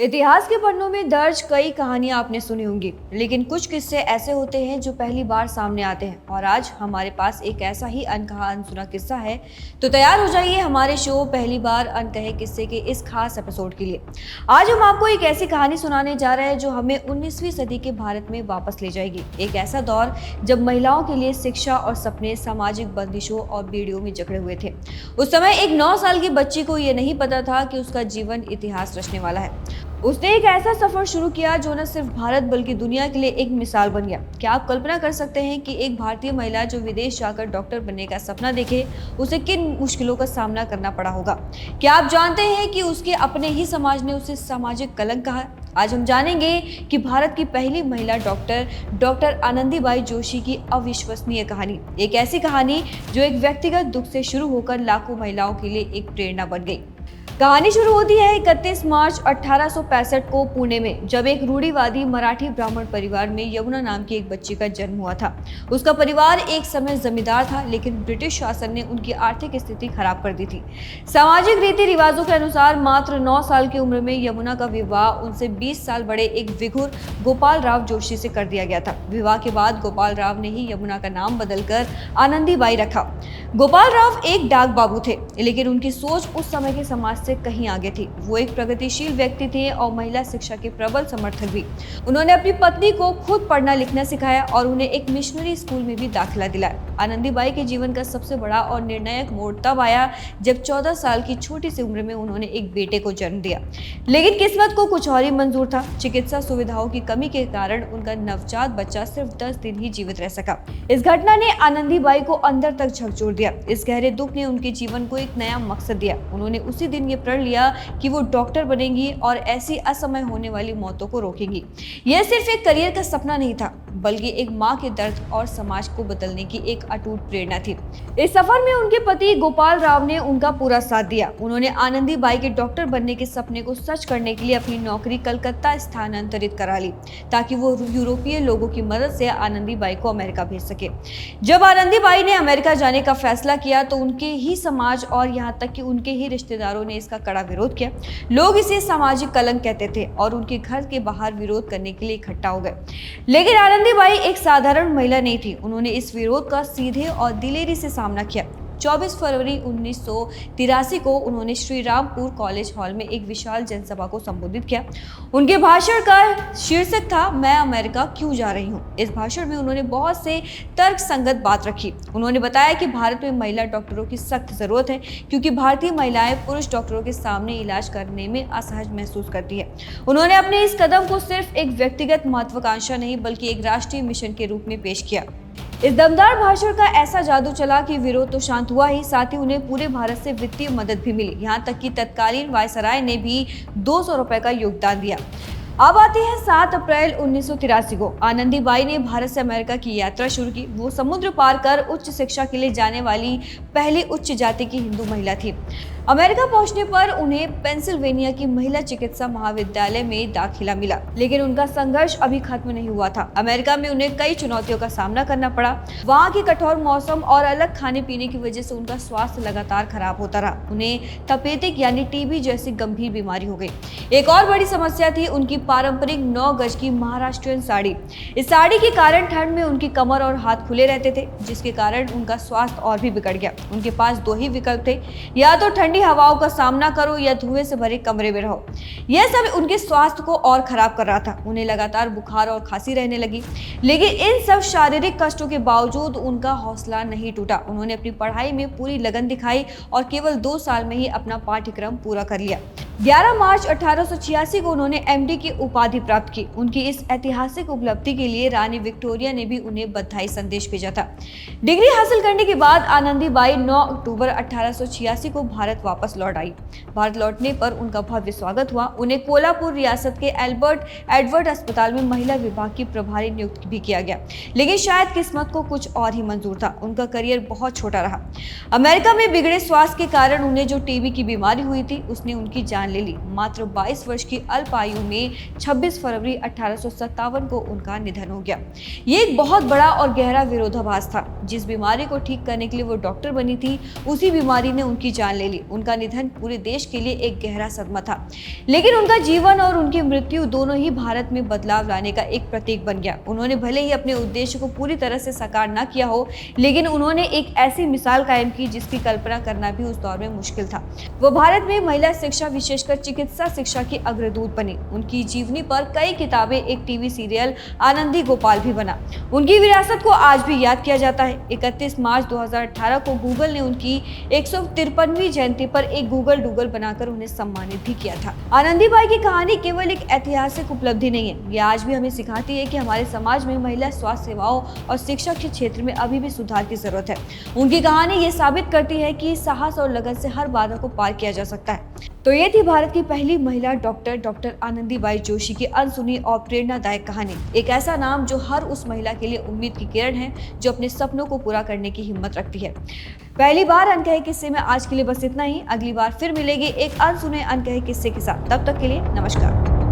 इतिहास के पन्नों में दर्ज कई कहानियां आपने सुनी होंगी, लेकिन कुछ किस्से ऐसे होते हैं जो पहली बार सामने आते हैं। और आज हमारे पास एक ऐसा ही अनकहा अनसुना किस्सा है। तो तैयार हो जाइए हमारे शो पहली बार अनकहे किस्से के इस खास एपिसोड के लिए। आज हम आपको एक ऐसी कहानी सुनाने जा रहे हैं जो हमें 19वीं सदी के भारत में वापस ले जाएगी। एक ऐसा दौर जब महिलाओं के लिए शिक्षा और सपने सामाजिक बंदिशों और बेड़ियों में जकड़े हुए थे। उस समय एक 9 साल की बच्ची को यह नहीं पता था कि उसका जीवन इतिहास रचने वाला है। उसने एक ऐसा सफर शुरू किया जो न सिर्फ भारत बल्कि दुनिया के लिए एक मिसाल बन गया। क्या आप कल्पना कर सकते हैं कि एक भारतीय महिला जो विदेश जाकर डॉक्टर बनने का सपना देखे, उसे किन मुश्किलों का सामना करना पड़ा होगा? क्या आप जानते हैं कि उसके अपने ही समाज ने उसे सामाजिक कलंक कहा? आज हम जानेंगे कि भारत की पहली महिला डॉक्टर आनंदीबाई जोशी की अविश्वसनीय कहानी, एक ऐसी कहानी जो एक व्यक्तिगत दुख से शुरू होकर लाखों महिलाओं के लिए एक प्रेरणा बन गई। कहानी शुरू होती है 31 मार्च 1865 को पुणे में, जब एक रूढ़िवादी मराठी ब्राह्मण परिवार में यमुना नाम की एक बच्ची का जन्म हुआ था। उसका परिवार एक समय जमींदार था, लेकिन ब्रिटिश शासन ने उनकी आर्थिक स्थिति खराब कर दी थी। सामाजिक रीति रिवाजों के अनुसार मात्र 9 साल की उम्र में यमुना का विवाह उनसे 20 साल बड़े एक विघुर गोपाल राव जोशी से कर दिया गया था। विवाह के बाद गोपाल राव ने ही यमुना का नाम बदलकर आनंदीबाई रखा। गोपाल राव एक डाक बाबू थे, लेकिन उनकी सोच उस समय के समाज से कहीं आगे थी। वो एक प्रगतिशील व्यक्ति थे और महिला शिक्षा के प्रबल समर्थक भी। उन्होंने अपनी पत्नी को खुद पढ़ना लिखना सिखाया और उन्हें एक मिशनरी स्कूल में भी दाखिला दिलाया। आनंदीबाई के जीवन का सबसे बड़ा और निर्णायक मोड़ तब आया जब 14 साल की छोटी सी उम्र में उन्होंने एक बेटे को जन्म दिया। लेकिन किस्मत को कुछ और ही मंजूर था। चिकित्सा सुविधाओं की कमी के कारण उनका नवजात बच्चा सिर्फ 10 दिन ही जीवित रह सका। इस घटना ने आनंदीबाई को अंदर तक झकझोर दिया। इस गहरे दुख ने उनके जीवन को एक नया मकसद दिया। उन्होंने उसी दिन ये प्रण लिया कि वो डॉक्टर बनेंगी और ऐसी असमय होने वाली मौतों को रोकेंगी। यह सिर्फ एक करियर का सपना नहीं था, बल्कि एक माँ के दर्द और समाज को बदलने की एक अटूट प्रेरणा थी। इस सफर में उनके पति गोपाल राव ने उनका पूरा साथ दिया। उन्होंने आनंदीबाई के डॉक्टर बनने के सपने को सच करने के लिए अपनी नौकरी कलकत्ता स्थानांतरित करा ली, ताकि वो यूरोपीय लोगों की मदद से आनंदीबाई को अमेरिका भेज सके। जब आनंदीबाई ने अमेरिका जाने का फैसला किया तो उनके ही समाज और यहाँ तक कि उनके ही रिश्तेदारों ने इसका कड़ा विरोध किया। लोग इसे सामाजिक कलंक कहते थे और उनके घर के बाहर विरोध करने के लिए इकट्ठा हो गए। लेकिन आनंदीबाई एक साधारण महिला नहीं थी। उन्होंने इस विरोध का सीधे और दिलेरी से सामना किया। 24 फरवरी 1983 को उन्होंने श्री रामपुर कॉलेज हॉल में एक विशाल जनसभा को संबोधित किया। उनके भाषण का शीर्षक था, मैं अमेरिका क्यों जा रही हूँ। इस भाषण में उन्होंने बहुत से तर्कसंगत बात रखी। उन्होंने बताया कि भारत में महिला डॉक्टरों की सख्त जरूरत है, क्योंकि भारतीय महिलाएं पुरुष डॉक्टरों के सामने इलाज करने में असहज महसूस करती है। उन्होंने अपने इस कदम को सिर्फ एक व्यक्तिगत महत्वाकांक्षा नहीं, बल्कि एक राष्ट्रीय मिशन के रूप में पेश किया। इस दमदार भाषण का ऐसा जादू चला कि विरोध तो शांत हुआ ही, साथ ही उन्हें पूरे भारत से वित्तीय मदद भी मिली। यहाँ तक कि तत्कालीन वायसराय ने भी 200 रुपए का योगदान दिया। अब आती है 7 अप्रैल 1983 को। आनंदीबाई ने भारत से अमेरिका की यात्रा शुरू की। वो समुद्र पार कर उच्च शिक्षा के लिए जाने वाली पहली उच्च जाति की हिंदू महिला थी। अमेरिका पहुंचने पर उन्हें पेंसिल्वेनिया की महिला चिकित्सा महाविद्यालय में दाखिला मिला, लेकिन उनका संघर्ष अभी खत्म नहीं हुआ था। अमेरिका में उन्हें कई चुनौतियों का सामना करना पड़ा। वहाँ के कठोर मौसम और अलग खाने पीने की वजह से उनका स्वास्थ्य लगातार खराब होता रहा। उन्हें तपेदिक यानी टीबी जैसी गंभीर बीमारी हो गई। एक और बड़ी समस्या थी उनकी पारंपरिक 9 गज की महाराष्ट्रीयन साड़ी। इस साड़ी के कारण ठंड में उनकी कमर और हाथ खुले रहते थे, जिसके कारण उनका स्वास्थ्य और भी बिगड़ गया। उनके पास 2 ही विकल्प थे, या तो ठंडी हवाओं का सामना करो या धुएं से भरे कमरे में रहो। यह सब उनके स्वास्थ्य को और खराब कर रहा था। उन्हें लगातार बुखार और खांसी रहने लगी, लेकिन इन सब शारीरिक कष्टों के बावजूद उनका हौसला नहीं टूटा। उन्होंने अपनी पढ़ाई में पूरी लगन दिखाई और केवल 2 साल में ही अपना पाठ्यक्रम पूरा कर लिया। 11 मार्च 1886 को उन्होंने एमडी की उपाधि प्राप्त की। उनकी इस ऐतिहासिक उपलब्धि के लिए रानी विक्टोरिया ने भी उन्हें बधाई संदेश भेजा था। डिग्री हासिल करने के बाद आनंदीबाई 9 अक्टूबर 1886 को भारत वापस लौट आई। भारत लौटने पर उनका भव्य स्वागत हुआ। उन्हें कोल्हापुर रियासत के एडवर्ड अस्पताल में महिला विभाग की प्रभारी नियुक्त भी किया गया। लेकिन शायद किस्मत को कुछ और ही मंजूर था। उनका करियर बहुत छोटा रहा। अमेरिका में बिगड़े स्वास्थ्य के कारण उन्हें जो टीबी की बीमारी हुई थी, उसने उनकी जान जान ले ली। मात्र 22 वर्ष की अल्प आयु में 26 फरवरी 1857 को उनका निधन हो गया। ये एक बहुत बड़ा और गहरा विरोधाभास था। जिस बीमारी को ठीक करने के लिए वो डॉक्टर बनी थी, उसी बीमारी ने उनकी जान ले ली। उनका निधन पूरे देश के लिए एक गहरा सदमा था, लेकिन उनका जीवन और उनकी मृत्यु दोनों ही भारत में बदलाव लाने का एक प्रतीक बन गया। उन्होंने भले ही अपने उद्देश्य को पूरी तरह से साकार न किया हो, लेकिन उन्होंने एक ऐसी मिसाल कायम की जिसकी कल्पना करना भी उस दौर में मुश्किल था। वो भारत में महिला शिक्षा, विशेषकर चिकित्सा शिक्षा की अग्रदूत बनी। उनकी जीवनी पर कई किताबें, एक टीवी सीरियल आनंदी गोपाल भी बना। उनकी विरासत को आज भी याद किया जाता है। 31 मार्च 2018 को गूगल ने उनकी 153वीं जयंती पर एक गूगल डूगल बनाकर उन्हें सम्मानित भी किया था। आनंदीबाई की कहानी केवल एक ऐतिहासिक उपलब्धि नहीं है, ये आज भी हमें सिखाती है कि हमारे समाज में महिला स्वास्थ्य सेवाओं और शिक्षा के क्षेत्र में अभी भी सुधार की जरूरत है। उनकी कहानी ये साबित करती है कि साहस और लगन से हर बाधा को पार किया जा सकता है। तो ये थी भारत की पहली महिला डॉक्टर आनंदीबाई जोशी की अनसुनी और प्रेरणादायक कहानी। एक ऐसा नाम जो हर उस महिला के लिए उम्मीद की किरण है, जो अपने सपनों को पूरा करने की हिम्मत रखती है। पहली बार अनकहे किस्से में आज के लिए बस इतना ही। अगली बार फिर मिलेगी एक अनसुने अनकहे किस्से के साथ। तब तक के लिए नमस्कार।